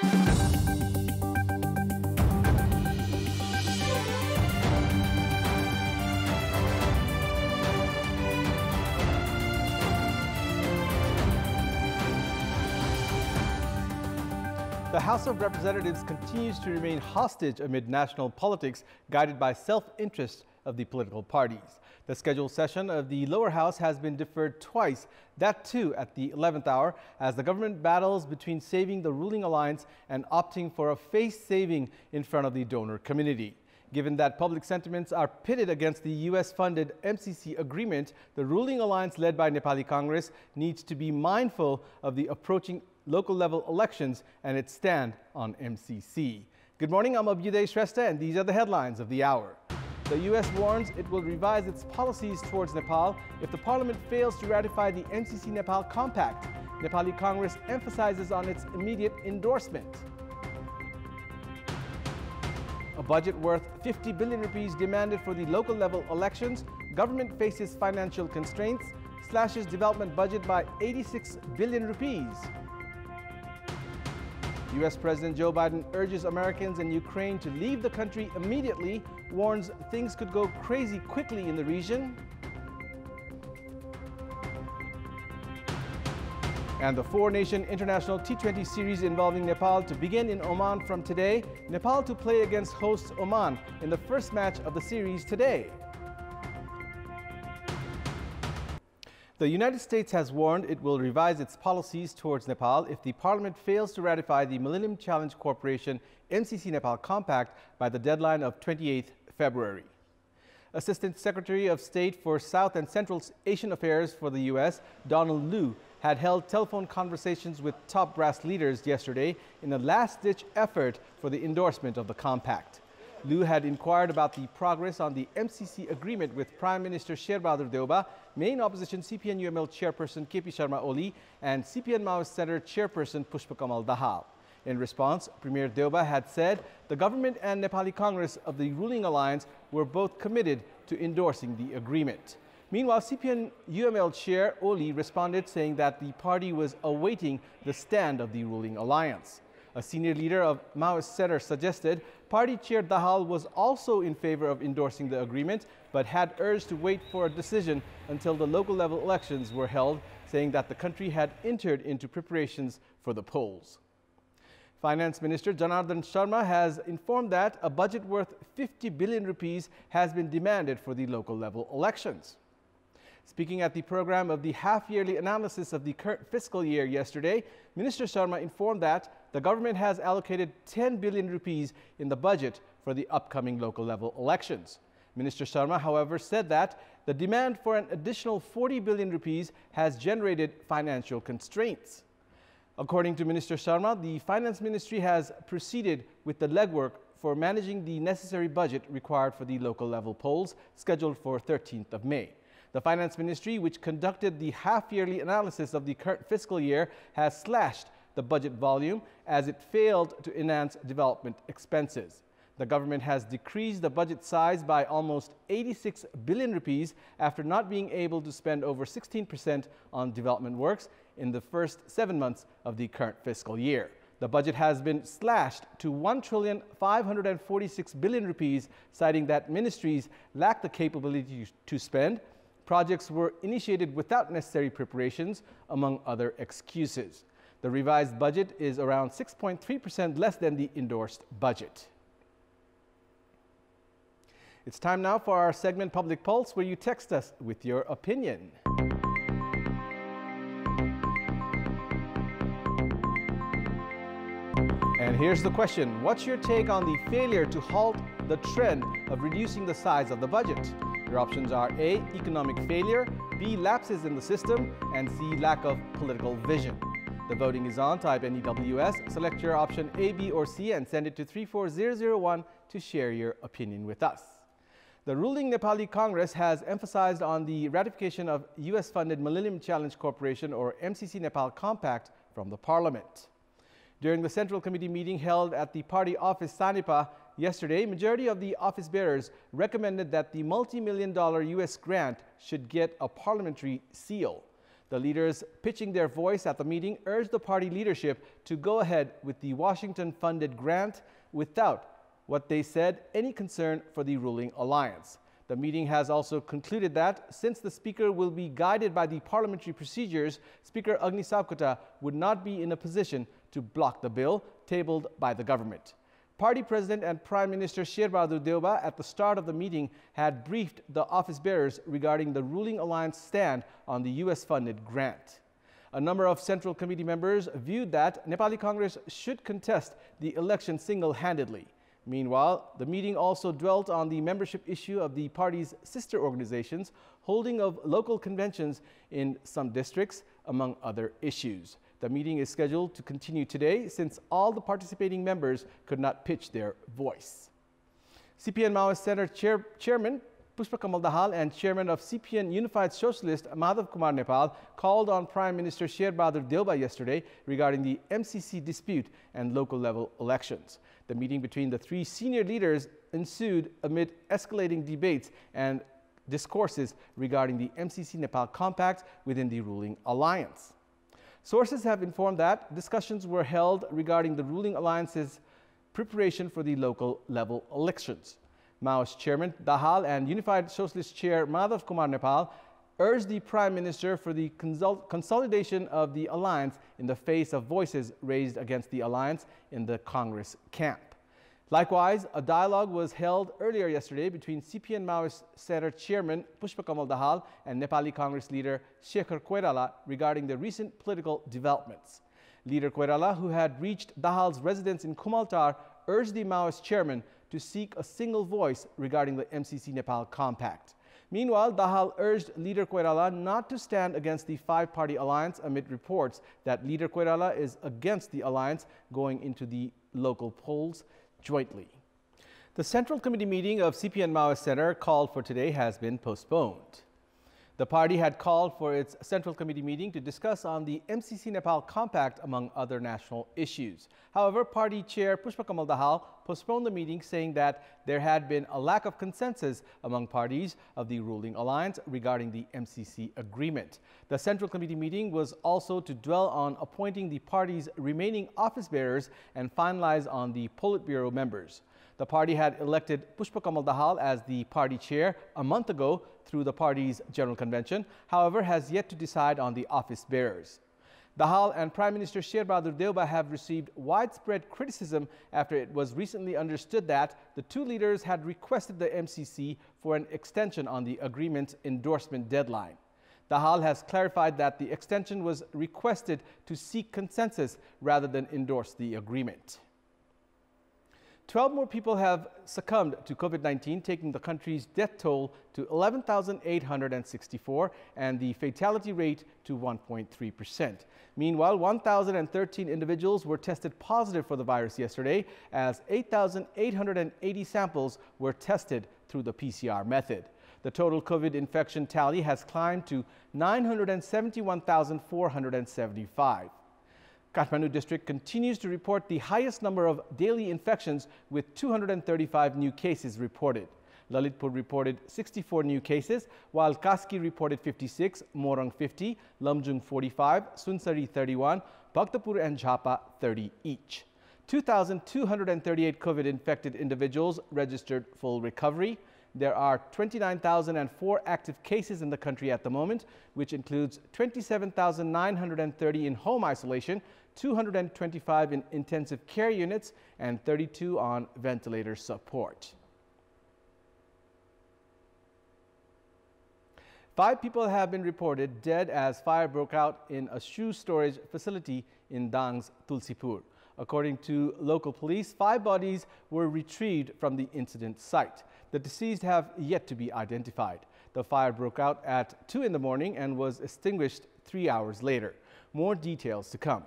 The House of Representatives continues to remain hostage amid national politics guided by self-interest of the political parties. The scheduled session of the lower house has been deferred twice, that too at the 11th hour, as the government battles between saving the ruling alliance and opting for a face saving in front of the donor community. Given that public sentiments are pitted against the US-funded MCC agreement, the ruling alliance led by Nepali Congress needs to be mindful of the approaching local level elections and its stand on MCC. Good morning, I'm Abhyuday Shrestha and these are the headlines of the hour. The US warns it will revise its policies towards Nepal if the parliament fails to ratify the MCC Nepal Compact. Nepali Congress emphasizes on its immediate endorsement. A budget worth 50 billion rupees demanded for the local level elections. Government faces financial constraints, slashes development budget by 86 billion rupees. US President Joe Biden urges Americans in Ukraine to leave the country immediately, warns things could go crazy quickly in the region. And the four-nation international T20 series involving Nepal to begin in Oman from today. Nepal to play against host Oman in the first match of the series today. The United States has warned it will revise its policies towards Nepal if the parliament fails to ratify the Millennium Challenge Corporation MCC Nepal Compact by the deadline of 28th February. Assistant Secretary of State for South and Central Asian Affairs for the U.S., Donald Lu, had held telephone conversations with top brass leaders yesterday in a last-ditch effort for the endorsement of the compact. Lu had inquired about the progress on the MCC agreement with Prime Minister Sherbahadur Deuba, main opposition CPN-UML chairperson KP Sharma Oli, and CPN Maoist Center chairperson Pushpa Kamal Dahal. In response, Premier Deuba had said the government and Nepali Congress of the ruling alliance were both committed to endorsing the agreement. Meanwhile, CPN-UML chair Oli responded saying that the party was awaiting the stand of the ruling alliance. A senior leader of Maoist Center suggested party chair Dahal was also in favor of endorsing the agreement, but had urged to wait for a decision until the local level elections were held, saying that the country had entered into preparations for the polls. Finance Minister Janardhan Sharma has informed that a budget worth 50 billion rupees has been demanded for the local level elections. Speaking at the program of the half-yearly analysis of the current fiscal year yesterday, Minister Sharma informed that the government has allocated 10 billion rupees in the budget for the upcoming local level elections. Minister Sharma, however, said that the demand for an additional 40 billion rupees has generated financial constraints. According to Minister Sharma, the Finance Ministry has proceeded with the legwork for managing the necessary budget required for the local level polls scheduled for 13th of May. The Finance Ministry, which conducted the half-yearly analysis of the current fiscal year, has slashed the budget volume as it failed to enhance development expenses. The government has decreased the budget size by almost 86 billion rupees after not being able to spend over 16% on development works in the first 7 months of the current fiscal year. The budget has been slashed to 1,546 billion rupees, citing that ministries lack the capability to spend. Projects were initiated without necessary preparations, among other excuses. The revised budget is around 6.3% less than the endorsed budget. It's time now for our segment Public Pulse, where you text us with your opinion. And here's the question. What's your take on the failure to halt the trend of reducing the size of the budget? Your options are A, economic failure, B, lapses in the system, and C, lack of political vision. The voting is on. Type NEWS, select your option A, B, or C, and send it to 34001 to share your opinion with us. The ruling Nepali Congress has emphasized on the ratification of US-funded Millennium Challenge Corporation or MCC Nepal Compact from the Parliament. During the Central Committee meeting held at the party office Sanipa yesterday, majority of the office bearers recommended that the multi-million-dollar US grant should get a parliamentary seal. The leaders pitching their voice at the meeting urged the party leadership to go ahead with the Washington-funded grant without what they said any concern for the ruling alliance. The meeting has also concluded that since the Speaker will be guided by the parliamentary procedures, Speaker Agni Sawkota would not be in a position to block the bill tabled by the government. Party President and Prime Minister Sher Bahadur Deuba at the start of the meeting had briefed the office bearers regarding the ruling alliance stand on the US-funded grant. A number of Central Committee members viewed that Nepali Congress should contest the election single-handedly. Meanwhile, the meeting also dwelt on the membership issue of the party's sister organizations, holding of local conventions in some districts, among other issues. The meeting is scheduled to continue today since all the participating members could not pitch their voice. CPN Maoist Center Chairman Pushpa Kamal Dahal and Chairman of CPN Unified Socialist Madhav Kumar Nepal called on Prime Minister Sher Bahadur Deuba yesterday regarding the MCC dispute and local level elections. The meeting between the three senior leaders ensued amid escalating debates and discourses regarding the MCC Nepal compact within the ruling alliance. Sources have informed that discussions were held regarding the ruling alliance's preparation for the local level elections. Maoist Chairman Dahal and Unified Socialist Chair Madhav Kumar Nepal urged the Prime Minister for the consolidation of the alliance in the face of voices raised against the alliance in the Congress camp. Likewise, a dialogue was held earlier yesterday between CPN Maoist Center Chairman Pushpa Kamal Dahal and Nepali Congress leader Shekhar Koirala regarding the recent political developments. Leader Koirala, who had reached Dahal's residence in Kumaltar, urged the Maoist chairman to seek a single voice regarding the MCC Nepal compact. Meanwhile, Dahal urged Leader Koirala not to stand against the five-party alliance amid reports that Leader Koirala is against the alliance going into the local polls jointly. The Central Committee meeting of CPN Maoist Center called for today has been postponed. The party had called for its Central Committee meeting to discuss on the MCC Nepal compact among other national issues. However, party chair Pushpa Kamal Dahal postponed the meeting, saying that there had been a lack of consensus among parties of the ruling alliance regarding the MCC agreement. The Central Committee meeting was also to dwell on appointing the party's remaining office bearers and finalize on the Politburo members. The party had elected Pushpa Kamal Dahal as the party chair a month ago through the party's general convention, however, has yet to decide on the office bearers. Dahal and Prime Minister Sher Bahadur Deuba have received widespread criticism after it was recently understood that the two leaders had requested the MCC for an extension on the agreement's endorsement deadline. Dahal has clarified that the extension was requested to seek consensus rather than endorse the agreement. 12 more people have succumbed to COVID-19, taking the country's death toll to 11,864 and the fatality rate to 1.3%. Meanwhile, 1,013 individuals were tested positive for the virus yesterday, as 8,880 samples were tested through the PCR method. The total COVID infection tally has climbed to 971,475. Kathmandu district continues to report the highest number of daily infections with 235 new cases reported. Lalitpur reported 64 new cases, while Kaski reported 56, Morang 50, Lamjung 45, Sunsari 31, Bhaktapur and Jhapa 30 each. 2,238 COVID-infected individuals registered full recovery. There are 29,004 active cases in the country at the moment, which includes 27,930 in home isolation, 225 in intensive care units, and 32 on ventilator support. 5 people have been reported dead as fire broke out in a shoe storage facility in Dang's Tulsipur. According to local police, 5 bodies were retrieved from the incident site. The deceased have yet to be identified. The fire broke out at 2 in the morning and was extinguished 3 hours later. More details to come.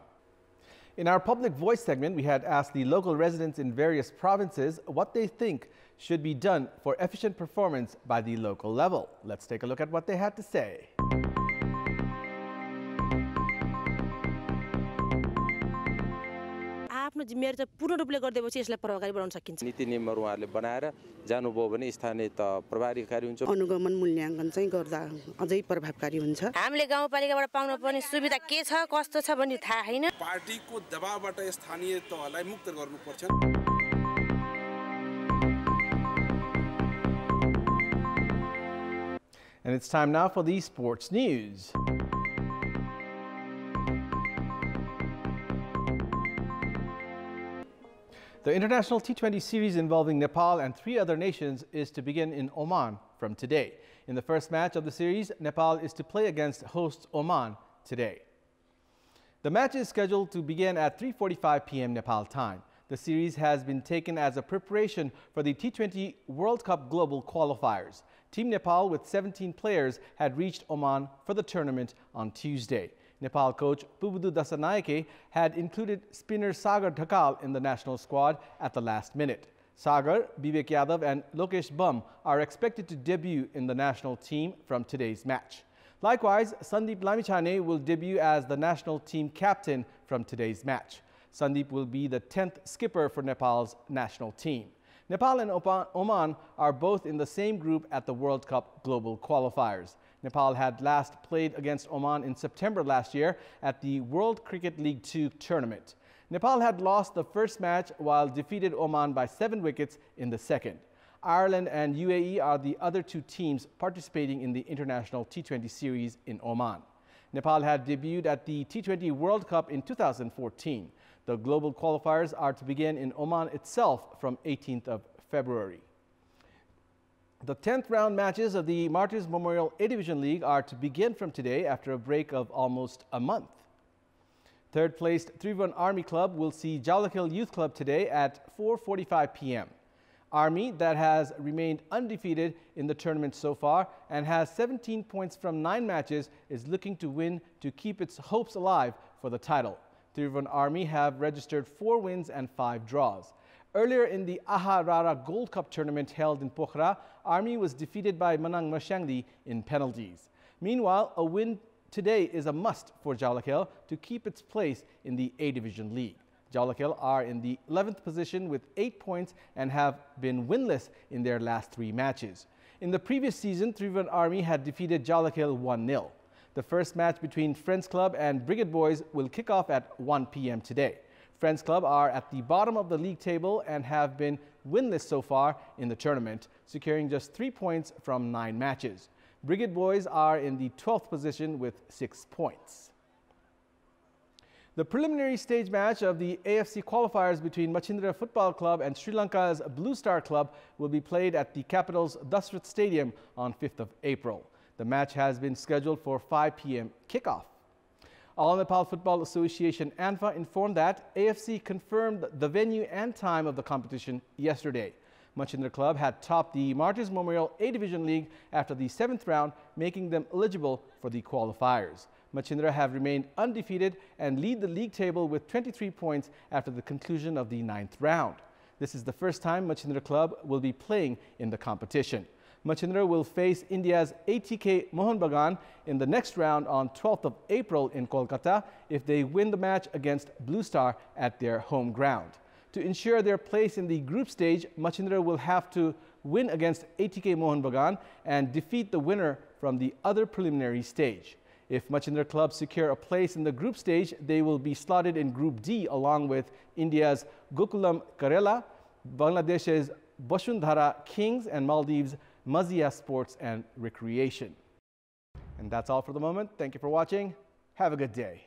In our Public Voice segment, we had asked the local residents in various provinces what they think should be done for efficient performance by the local level. Let's take a look at what they had to say. आफ्नो जिम्मेवारी चाहिँ पूर्ण रूपले गरिदिएपछि यसलाई प्रभावकारी बनाउन सकिन्छ नीति नियमहरु उहाँले बनाएर जानुभयो भने स्थानीय त प्रभावकारी हुन्छ अनुगमन मूल्याङ्कन चाहिँ गर्दा अझै प्रभावकारी हुन्छ हामीले गाउँपालिकाबाट पाउन पर्ने सुविधा के छ कस्तो छ भन्ने थाहा हैन पार्टीको दबावबाट स्थानीय तहलाई मुक्त गर्नुपर्छ And it's time now for the sports news. The international T20 series involving Nepal and 3 other nations is to begin in Oman from today. In the first match of the series, Nepal is to play against host Oman today. The match is scheduled to begin at 3:45 p.m. Nepal time. The series has been taken as a preparation for the T20 World Cup Global Qualifiers. Team Nepal, with 17 players, had reached Oman for the tournament on Tuesday. Nepal coach Pubudu Dasanayake had included spinner Sagar Dhakal in the national squad at the last minute. Sagar, Vivek Yadav and Lokesh Bum are expected to debut in the national team from today's match. Likewise, Sandeep Lamichhane will debut as the national team captain from today's match. Sandeep will be the 10th skipper for Nepal's national team. Nepal and Oman are both in the same group at the World Cup Global Qualifiers. Nepal had last played against Oman in September last year at the World Cricket League 2 tournament. Nepal had lost the first match while defeated Oman by 7 wickets in the second. Ireland and UAE are the other 2 teams participating in the international T20 series in Oman. Nepal had debuted at the T20 World Cup in 2014. The global qualifiers are to begin in Oman itself from 18th of February. The 10th round matches of the Martyrs Memorial A-Division League are to begin from today after a break of almost a month. Third-placed Tribhuvan Army Club will see Jaulakhel Youth Club today at 4:45 p.m. Army, that has remained undefeated in the tournament so far and has 17 points from 9 matches, is looking to win to keep its hopes alive for the title. Tribhuvan Army have registered 4 wins and 5 draws. Earlier in the Aha Rara Gold Cup tournament held in Pokhara, Army was defeated by Manang Marsyangdi in penalties. Meanwhile, a win today is a must for Jaulakhel to keep its place in the A-Division League. Jaulakhel are in the 11th position with 8 points and have been winless in their last 3 matches. In the previous season, Tribhuvan Army had defeated Jaulakhel 1-0. The first match between Friends Club and Brigade Boys will kick off at 1 p.m. today. Friends Club are at the bottom of the league table and have been winless so far in the tournament, securing just 3 points from 9 matches. Brigade Boys are in the 12th position with 6 points. The preliminary stage match of the AFC qualifiers between Machindra Football Club and Sri Lanka's Blue Star Club will be played at the capital's Dasrath Stadium on 5th of April. The match has been scheduled for 5 p.m. kickoff. All Nepal Football Association ANFA informed that AFC confirmed the venue and time of the competition yesterday. Machindra Club had topped the Martyrs Memorial A-Division League after the 7th round, making them eligible for the qualifiers. Machindra have remained undefeated and lead the league table with 23 points after the conclusion of the 9th round. This is the first time Machindra Club will be playing in the competition. Machindra will face India's ATK Mohun Bagan in the next round on 12th of April in Kolkata if they win the match against Blue Star at their home ground. To ensure their place in the group stage, Machindra will have to win against ATK Mohun Bagan and defeat the winner from the other preliminary stage. If Machindra Club secure a place in the group stage, they will be slotted in Group D along with India's Gokulam Karela, Bangladesh's Bashundhara Kings and Maldives' Mazia Sports and Recreation. And that's all for the moment. Thank you for watching. Have a good day.